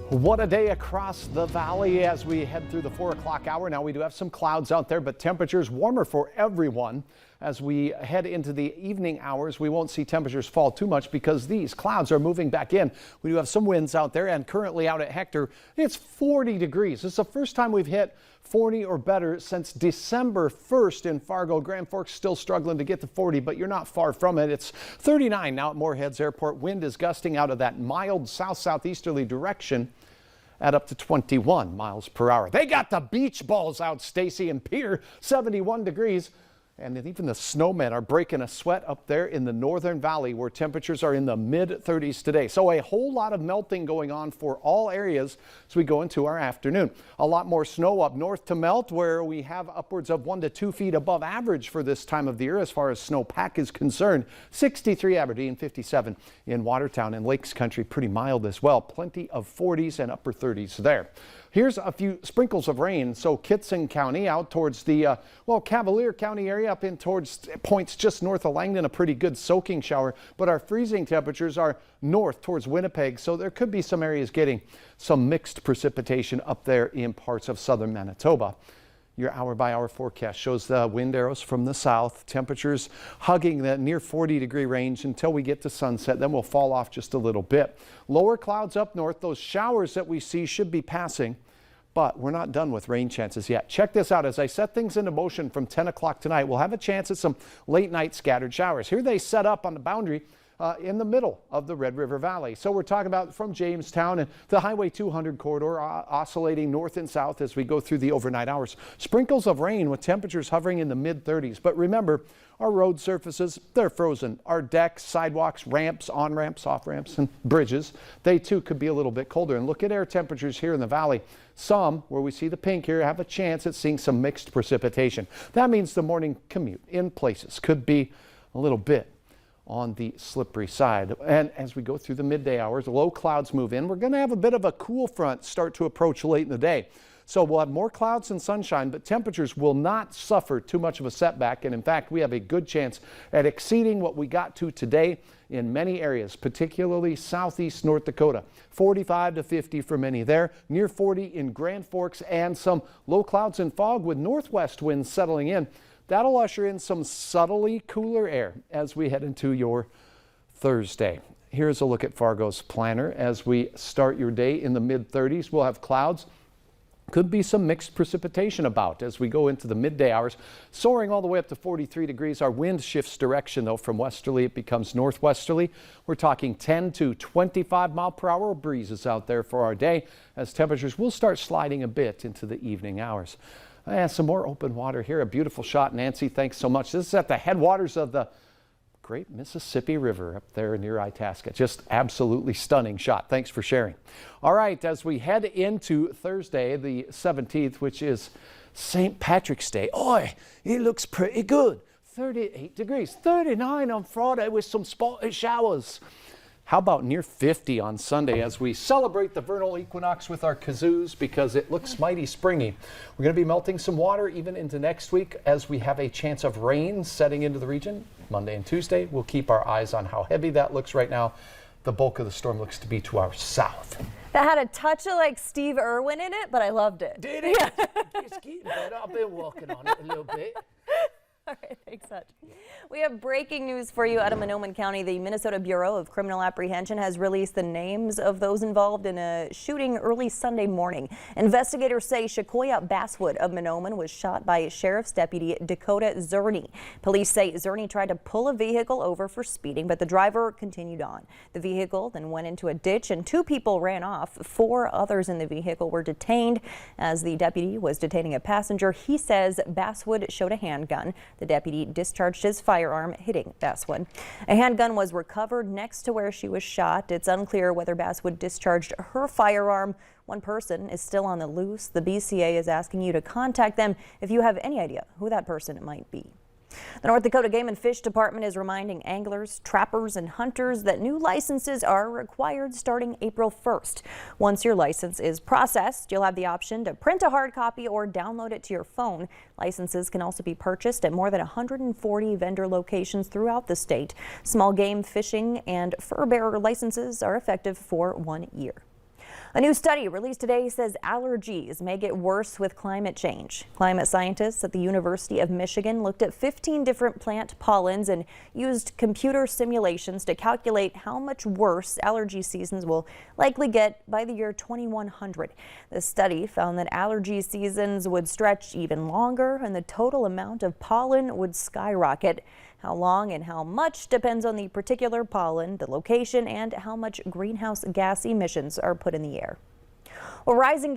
What a day across the valley as we head through the 4 o'clock hour. Now we do have some clouds out there, but temperatures warmer for everyone. As we head into the evening hours, we won't see temperatures fall too much because these clouds are moving back in. We do have some winds out there, and currently out at Hector, it's 40 degrees. This is the first time we've hit 40 or better since December 1st in Fargo. Grand Forks still struggling to get to 40, but you're not far from it. It's 39 now at Moorheads Airport. Wind is gusting out of that mild south-southeasterly direction at up to 21 miles per hour. They got the beach balls out, Stacy and Peter, 71 degrees. And even the snowmen are breaking a sweat up there in the northern valley where temperatures are in the mid-30s today. So a whole lot of melting going on for all areas as we go into our afternoon. A lot more snow up north to melt, where we have upwards of 1 to 2 feet above average for this time of the year as far as snowpack is concerned. 63 Aberdeen, 57 in Watertown, and Lakes Country pretty mild as well. Plenty of 40s and upper 30s there. Here's a few sprinkles of rain. So Kittson County out towards the, Cavalier County area up in towards points just north of Langdon, a pretty good soaking shower. But our freezing temperatures are north towards Winnipeg. So there could be some areas getting some mixed precipitation up there in parts of southern Manitoba. Your hour-by-hour forecast shows the wind arrows from the south, temperatures hugging the near 40-degree range until we get to sunset. Then we'll fall off just a little bit. Lower clouds up north. Those showers that we see should be passing, but we're not done with rain chances yet. Check this out. As I set things into motion from 10 o'clock tonight, we'll have a chance at some late-night scattered showers. Here they set up on the boundary in the middle of the Red River Valley. So we're talking about from Jamestown and the Highway 200 corridor oscillating north and south as we go through the overnight hours. Sprinkles of rain with temperatures hovering in the mid-30s. But remember, our road surfaces, they're frozen. Our decks, sidewalks, ramps, on-ramps, off-ramps, and bridges, they too could be a little bit colder. And look at air temperatures here in the valley. Some, where we see the pink here, have a chance at seeing some mixed precipitation. That means the morning commute in places could be a little bit on the slippery side. And as we go through the midday hours, low clouds move in. We're going to have a bit of a cool front start to approach late in the day. So we'll have more clouds and sunshine, but temperatures will not suffer too much of a setback. And in fact, we have a good chance at exceeding what we got to today in many areas, particularly southeast North Dakota. 45 to 50 for many there, near 40 in Grand Forks, and some low clouds and fog with northwest winds settling in. That'll usher in some subtly cooler air as we head into your Thursday. Here's a look at Fargo's planner as we start your day in the mid-30s. We'll have clouds. Could be some mixed precipitation about as we go into the midday hours, soaring all the way up to 43 degrees. Our wind shifts direction, though. From westerly, it becomes northwesterly. We're talking 10 to 25 mile per hour breezes out there for our day as temperatures will start sliding a bit into the evening hours. And some more open water here. A beautiful shot, Nancy. Thanks so much. This is at the headwaters of the Great Mississippi River up there near Itasca. Just absolutely stunning shot. Thanks for sharing. All right, as we head into Thursday, the 17th, which is St. Patrick's Day. Oi, it looks pretty good. 38 degrees, 39 on Friday with some spotty showers. How about near 50 on Sunday as we celebrate the vernal equinox with our kazoos because it looks mighty springy. We're going to be melting some water even into next week as we have a chance of rain setting into the region Monday and Tuesday. We'll keep our eyes on how heavy that looks right now. The bulk of the storm looks to be to our south. That had a touch of like Steve Irwin in it, but I loved it. Did it? Yeah. It's getting better. I've been working on it a little bit. All right, thanks, Hutch. We have breaking news for you out of Mahnomen County. The Minnesota Bureau of Criminal Apprehension has released the names of those involved in a shooting early Sunday morning. Investigators say Shakoya Basswood of Mahnomen was shot by Sheriff's Deputy Dakota Zerny. Police say Zerny tried to pull a vehicle over for speeding, but the driver continued on. The vehicle then went into a ditch and 2 people ran off. 4 others in the vehicle were detained. As the deputy was detaining a passenger, he says Basswood showed a handgun. The deputy discharged his firearm, hitting Basswood. A handgun was recovered next to where she was shot. It's unclear whether Basswood discharged her firearm. One person is still on the loose. The BCA is asking you to contact them if you have any idea who that person might be. The North Dakota Game and Fish Department is reminding anglers, trappers, and hunters that new licenses are required starting April 1st. Once your license is processed, you'll have the option to print a hard copy or download it to your phone. Licenses can also be purchased at more than 140 vendor locations throughout the state. Small game fishing and fur bearer licenses are effective for 1 year. A new study released today says allergies may get worse with climate change. Climate scientists at the University of Michigan looked at 15 different plant pollens and used computer simulations to calculate how much worse allergy seasons will likely get by the year 2100. The study found that allergy seasons would stretch even longer and the total amount of pollen would skyrocket. How long and how much depends on the particular pollen, the location, and how much greenhouse gas emissions are put in the air. Well, rising